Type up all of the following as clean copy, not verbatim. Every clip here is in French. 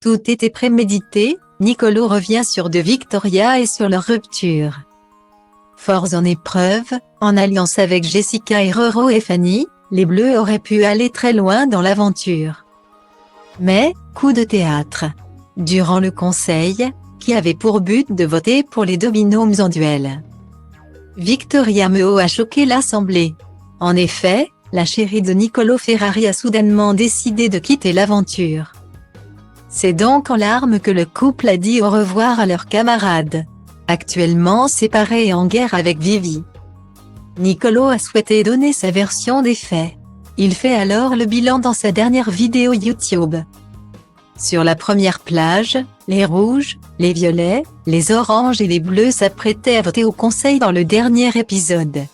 Tout était prémédité, Nicolo revient sur de Victoria et sur leur rupture. Forts en épreuve, en alliance avec Jessica et Roro et Fanny, les Bleus auraient pu aller très loin dans l'aventure. Mais, coup de théâtre. Durant le conseil, qui avait pour but de voter pour les deux binômes en duel, Victoria Meo a choqué l'assemblée. En effet, la chérie de Nicolo Ferrari a soudainement décidé de quitter l'aventure. C'est donc en larmes que le couple a dit au revoir à leurs camarades, actuellement séparés et en guerre avec Vivi. Nicolo a souhaité donner sa version des faits. Il fait alors le bilan dans sa dernière vidéo YouTube. Sur la première plage, les rouges, les violets, les oranges et les bleus s'apprêtaient à voter au conseil dans le dernier épisode.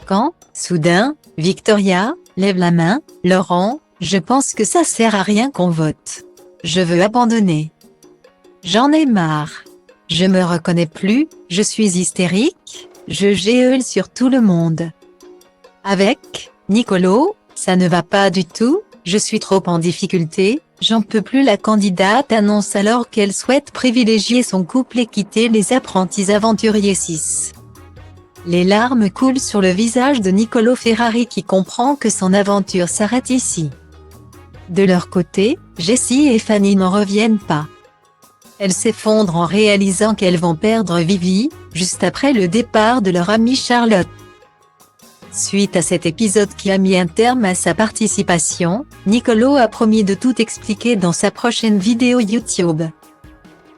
Quand, soudain, Victoria lève la main, « Laurent, je pense que ça sert à rien qu'on vote. Je veux abandonner. J'en ai marre. Je me reconnais plus, je suis hystérique, je geule sur tout le monde. Avec Nicolo, ça ne va pas du tout, je suis trop en difficulté, j'en peux plus ». La candidate annonce alors qu'elle souhaite privilégier son couple et quitter les apprentis aventuriers 6. Les larmes coulent sur le visage de Nicolo Ferrari qui comprend que son aventure s'arrête ici. De leur côté, Jessie et Fanny n'en reviennent pas. Elles s'effondrent en réalisant qu'elles vont perdre Vivi, juste après le départ de leur amie Charlotte. Suite à cet épisode qui a mis un terme à sa participation, Nicolo a promis de tout expliquer dans sa prochaine vidéo YouTube.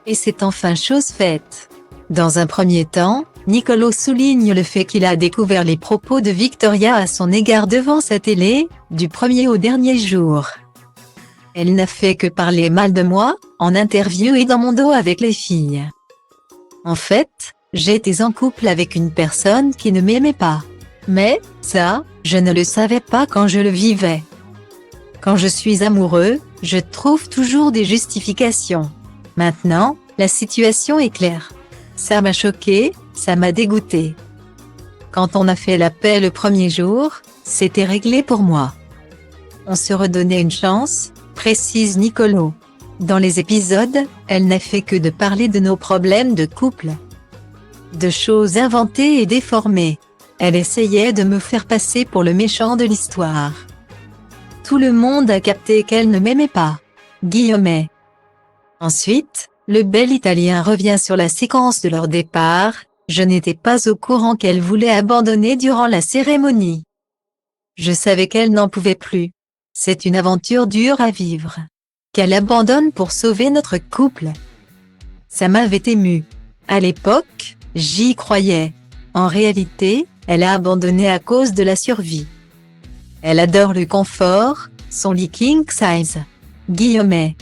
Et c'est enfin chose faite. Dans un premier temps, Nicolo souligne le fait qu'il a découvert les propos de Victoria à son égard devant sa télé, du premier au dernier jour. Elle n'a fait que parler mal de moi, en interview et dans mon dos avec les filles. En fait, j'étais en couple avec une personne qui ne m'aimait pas. Mais, ça, je ne le savais pas quand je le vivais. Quand je suis amoureux, je trouve toujours des justifications. Maintenant, la situation est claire. Ça m'a choqué, ça m'a dégoûté. Quand on a fait la paix le premier jour, c'était réglé pour moi. On se redonnait une chance, précise Nicolo. Dans les épisodes, elle n'a fait que de parler de nos problèmes de couple. De choses inventées et déformées. Elle essayait de me faire passer pour le méchant de l'histoire. Tout le monde a capté qu'elle ne m'aimait pas. Guillemets. Ensuite, le bel Italien revient sur la séquence de leur départ. Je n'étais pas au courant qu'elle voulait abandonner durant la cérémonie. Je savais qu'elle n'en pouvait plus. C'est une aventure dure à vivre. Qu'elle abandonne pour sauver notre couple. Ça m'avait ému. À l'époque, j'y croyais. En réalité, elle a abandonné à cause de la survie. Elle adore le confort, son lit king size. Guillemets.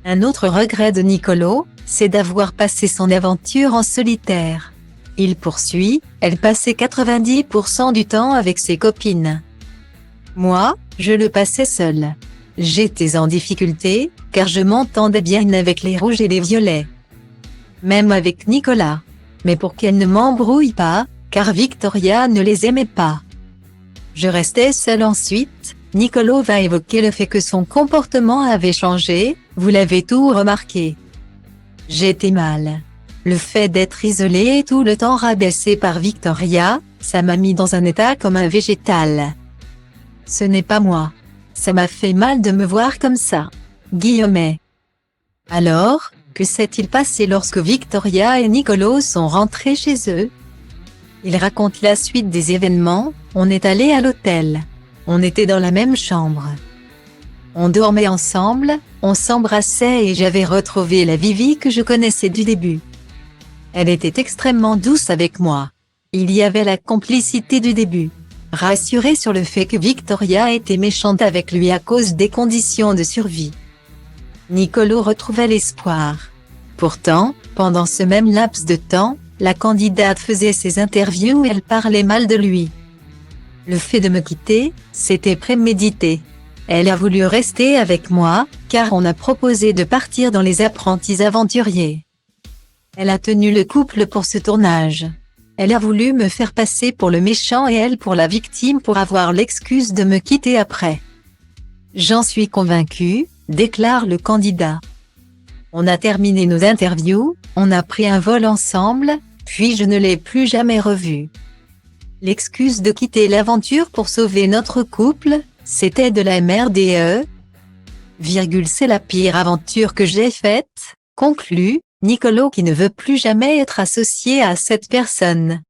Un autre regret de Nicolo, c'est d'avoir passé son aventure en solitaire. Il poursuit, elle passait 90% du temps avec ses copines. Moi, je le passais seule. J'étais en difficulté, car je m'entendais bien avec les rouges et les violets. Même avec Nicolas. Mais pour qu'elle ne m'embrouille pas, car Victoria ne les aimait pas. Je restais seule ensuite. Nicolo va évoquer le fait que son comportement avait changé, vous l'avez tout remarqué. J'étais mal. Le fait d'être isolée et tout le temps rabaissée par Victoria, ça m'a mis dans un état comme un végétal. Ce n'est pas moi. Ça m'a fait mal de me voir comme ça. Guillemets. Alors, que s'est-il passé lorsque Victoria et Nicolo sont rentrés chez eux? Il raconte la suite des événements. On est allé à l'hôtel. On était dans la même chambre. On dormait ensemble, on s'embrassait et j'avais retrouvé la Vivi que je connaissais du début. Elle était extrêmement douce avec moi. Il y avait la complicité du début. Rassuré sur le fait que Victoria était méchante avec lui à cause des conditions de survie. Nicolo retrouvait l'espoir. Pourtant, pendant ce même laps de temps, la candidate faisait ses interviews où elle parlait mal de lui. Le fait de me quitter, c'était prémédité. Elle a voulu rester avec moi, car on a proposé de partir dans les apprentis aventuriers. Elle a tenu le couple pour ce tournage. Elle a voulu me faire passer pour le méchant et elle pour la victime pour avoir l'excuse de me quitter après. J'en suis convaincu, déclare le candidat. On a terminé nos interviews, on a pris un vol ensemble, puis je ne l'ai plus jamais revu. L'excuse de quitter l'aventure pour sauver notre couple, c'était de la merde et c'est la pire aventure que j'ai faite, conclut Nicolo qui ne veut plus jamais être associé à cette personne.